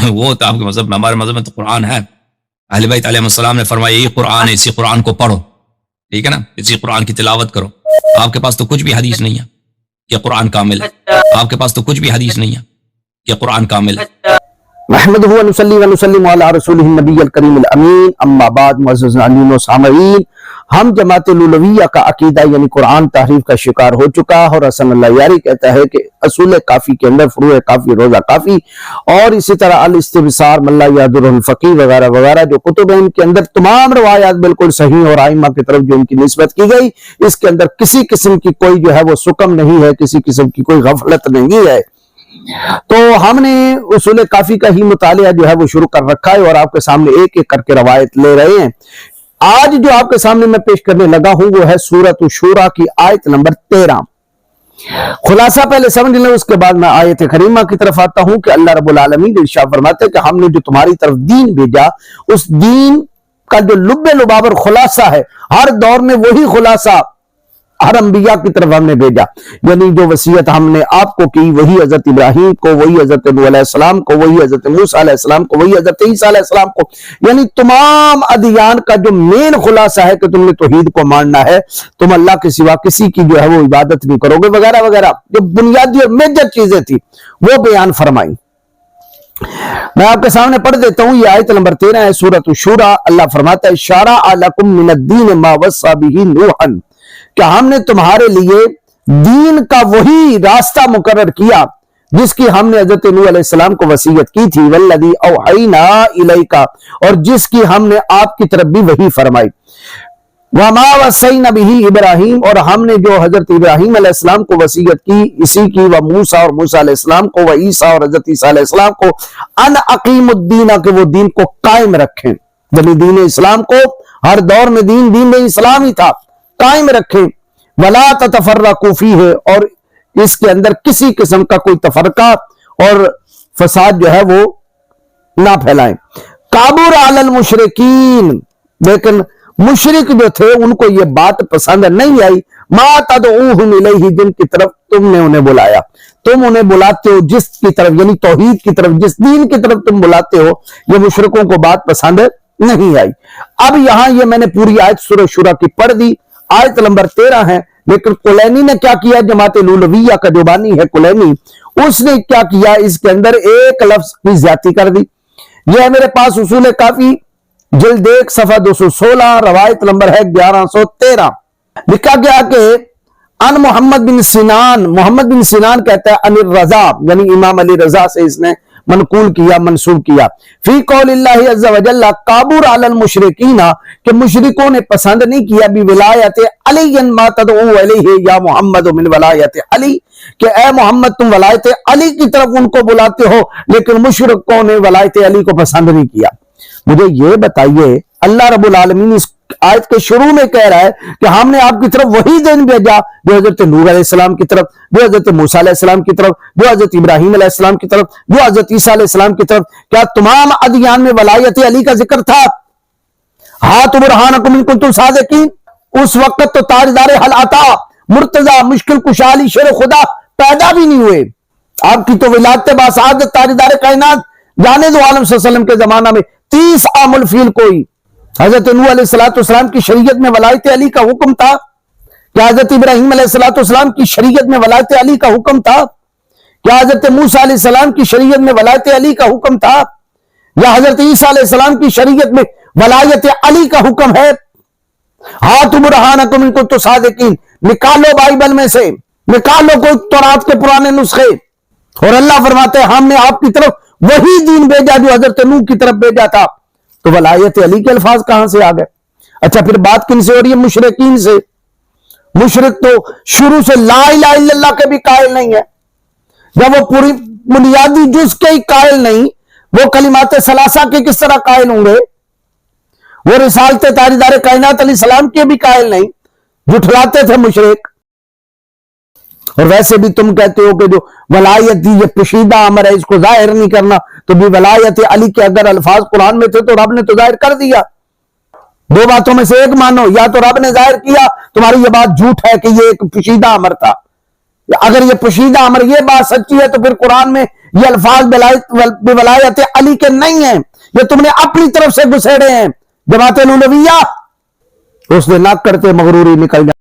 وہ تو آپ کے مذہب میں، ہمارے مذہب میں تو قرآن ہے، اہل بیت علیہ السلام نے فرمایا یہی قرآن ہے، اسی قرآن کو پڑھو، ٹھیک ہے نا، اسی قرآن کی تلاوت کرو۔ آپ کے پاس تو کچھ بھی حدیث نہیں ہے کہ قرآن کامل ہے، آپ کے پاس تو کچھ بھی حدیث نہیں ہے کہ قرآن کامل ہے۔ محمد هو نصلی و نسلم علی رسولہ النبی الکریم الامین، اما بعد معزز ناظرین و سامعین، ہم جماعت لولویہ کا عقیدہ یعنی قرآن تحریف کا شکار ہو چکا، اور حسن اللہ یاری کہتا ہے کہ اصول کافی کے اندر فروع کافی، روزہ کافی، اور اسی طرح الاستبصار، ملا یادر الفقی وغیرہ وغیرہ جو کتب ہیں، ان کے اندر تمام روایات بالکل صحیح اور ائمہ کی طرف جو ان کی نسبت کی گئی، اس کے اندر کسی قسم کی کوئی جو ہے وہ سکم نہیں ہے، کسی قسم کی کوئی غفلت نہیں ہے۔ تو ہم نے اصول کافی کا ہی مطالعہ جو ہے وہ شروع کر رکھا ہے، اور آپ کے سامنے ایک ایک کر کے روایت لے رہے ہیں۔ آج جو آپ کے سامنے میں پیش کرنے لگا ہوں وہ ہے سورۃ الشورى کی آیت نمبر 13۔ خلاصہ پہلے سمجھ لیں، اس کے بعد میں آیت کریمہ کی طرف آتا ہوں کہ اللہ رب العالمین ارشاد فرماتے ہیں کہ ہم نے جو تمہاری طرف دین بھیجا، اس دین کا جو لب لباب اور خلاصہ ہے، ہر دور میں وہی خلاصہ ہر انبیاء کی طرف ہم نے بھیجا، یعنی جو وصیت ہم نے آپ کو کی وہی حضرت ابراہیم کو، وہی حضرت نوح علیہ السلام کو، وہی حضرت موسیٰ علیہ السلام کو، وہی حضرت عیسیٰ علیہ السلام کو، یعنی تمام ادیان کا جو مین خلاصہ ہے کہ تم نے توحید کو ماننا ہے، تم اللہ کے سوا کسی کی جو ہے وہ عبادت نہیں کرو گے وغیرہ وغیرہ، جو بنیادی اور میجر چیزیں تھی وہ بیان فرمائی۔ میں آپ کے سامنے پڑھ دیتا ہوں، یہ آیت نمبر 13 ہے سورۃ الشورى۔ اللہ فرماتا ہے شرع لکم من الدین ما وصی بہ نوحا، کہ ہم نے تمہارے لیے دین کا وہی راستہ مقرر کیا جس کی ہم نے حضرت نوح علیہ السلام کو وصیت کی تھی، والذی اوحینا الیک، اور جس کی ہم نے آپ کی طرف بھی وحی فرمائی، وما وصینا بہ ابراہیم، اور ہم نے جو حضرت ابراہیم علیہ السلام کو وصیت کی اسی کی، وموسیٰ اور موسیٰ علیہ السلام کو، وعیسیٰ اور حضرت عیسیٰ علیہ السلام کو، ان اقیم الدین، کہ وہ دین کو قائم رکھیں، یعنی دین اسلام کو ہر دور میں دین اسلام ہی تھا، قائم رکھیں، ولا تتفرقوا فیہ، اور اس کے اندر کسی قسم کا کوئی تفرقہ اور فساد جو ہے وہ نہ پھیلائیں۔ کابر علی المشرکین، لیکن مشرک جو تھے ان کو یہ بات پسند نہیں آئی، ما تدعوہم الیہ، جن کی طرف تم نے انہیں بلایا، تم انہیں بلاتے ہو جس کی طرف، یعنی توحید کی طرف، جس دین کی طرف تم بلاتے ہو، یہ مشرکوں کو بات پسند نہیں آئی۔ اب یہاں یہ میں نے پوری آیت سورہ شورى کی پڑھ دی، آیت نمبر 13 ہے، لیکن کلینی نے کیا کیا، جماعت لولویہ کا جو بانی ہے کلینی، اس نے کیا کیا، اس کے اندر ایک لفظ کی زیادتی کر دی۔ یہ ہے میرے پاس اصول کافی جلد 1 صفحہ 216، روایت نمبر ہے 1113، لکھا گیا کہ ان محمد بن سنان کہتا ہے ان الرضا، یعنی امام علی رضا سے اس نے منقول کیا، منسوب کیا، فی قول اللہ عز وجل کابر علی المشرکین، کہ مشرکوں نے پسند نہیں کیا بولایت علی ما تدعو علیہ یا محمد من ولایت علی، کہ اے محمد تم ولایت علی کی طرف ان کو بلاتے ہو، لیکن مشرکوں نے ولایت علی کو پسند نہیں کیا۔ مجھے یہ بتائیے، اللہ رب العالمین اس آیت کے شروع میں کہہ رہا ہے کہ ہم نے آپ کی طرف وہی دین بھیجا جو حضرت نوح علیہ السلام کی طرف، جو حضرت موسیٰ علیہ السلام کی طرف، جو حضرت ابراہیم علیہ السلام کی طرف، جو حضرت عیسیٰ علیہ السلام کی طرف، کیا تمام ادیان میں ولایت علی کا ذکر تھا؟ ہاتھ برہانکم ان کنتم صادقین، اس وقت تو تاجدار حل عطا، مرتضی، مشکل کشا علی شیر خدا پیدا بھی نہیں ہوئے، آپ کی تو ولایت باسعادت تاجدار کائنات جانے دو عالم صلی اللہ علیہ وسلم کے زمانہ میں 30 عام الفیل کوئی، حضرت نوح علیہ السلام کی شریعت میں ولایت علی کا حکم تھا؟ کیا حضرت ابراہیم علیہ السلام کی شریعت میں ولایت علی کا حکم تھا؟ کیا حضرت موسیٰ علیہ السلام کی شریعت میں ولایت علی کا حکم تھا؟ یا حضرت عیسیٰ علیہ السلام کی شریعت میں ولایت علی کا حکم ہے؟ ہاتھ برہانکم ان کنتم صادقین، نکالو بائبل میں سے، نکالو کوئی تورات کے پرانے نسخے، اور اللہ فرماتے ہیں ہم نے آپ کی طرف وہی دین بھیجا جو حضرت نوح کی طرف بھیجا تھا، تو ولایت علی کے الفاظ کہاں سے آ گئے؟ اچھا پھر بات کن سے ہو رہی ہے؟ مشرکین سے۔ مشرک تو شروع سے لا الہ الا اللہ کے بھی قائل نہیں ہے، جب وہ پوری بنیادی جز کے ہی قائل نہیں، وہ کلمات ثلاثہ کے کس طرح قائل ہوں گے؟ وہ رسالت تاجدار کائنات علیہ السلام کے بھی قائل نہیں، جھٹلاتے تھے مشرک۔ اور ویسے بھی تم کہتے ہو کہ جو ولایت دی یہ پوشیدہ امر ہے، اس کو ظاہر نہیں کرنا، تو بھی ولایت علی کے اگر الفاظ قرآن میں تھے تو رب نے تو ظاہر کر دیا۔ دو باتوں میں سے ایک مانو، یا تو رب نے ظاہر کیا، تمہاری یہ بات جھوٹ ہے کہ یہ ایک پوشیدہ امر تھا، اگر یہ پوشیدہ امر یہ بات سچی ہے تو پھر قرآن میں یہ الفاظ بولایت علی کے نہیں ہیں، یہ تم نے اپنی طرف سے گھسیڑے ہیں۔ جماعت لولویہ اس نے نہ کرتے مغروری نکل جائے۔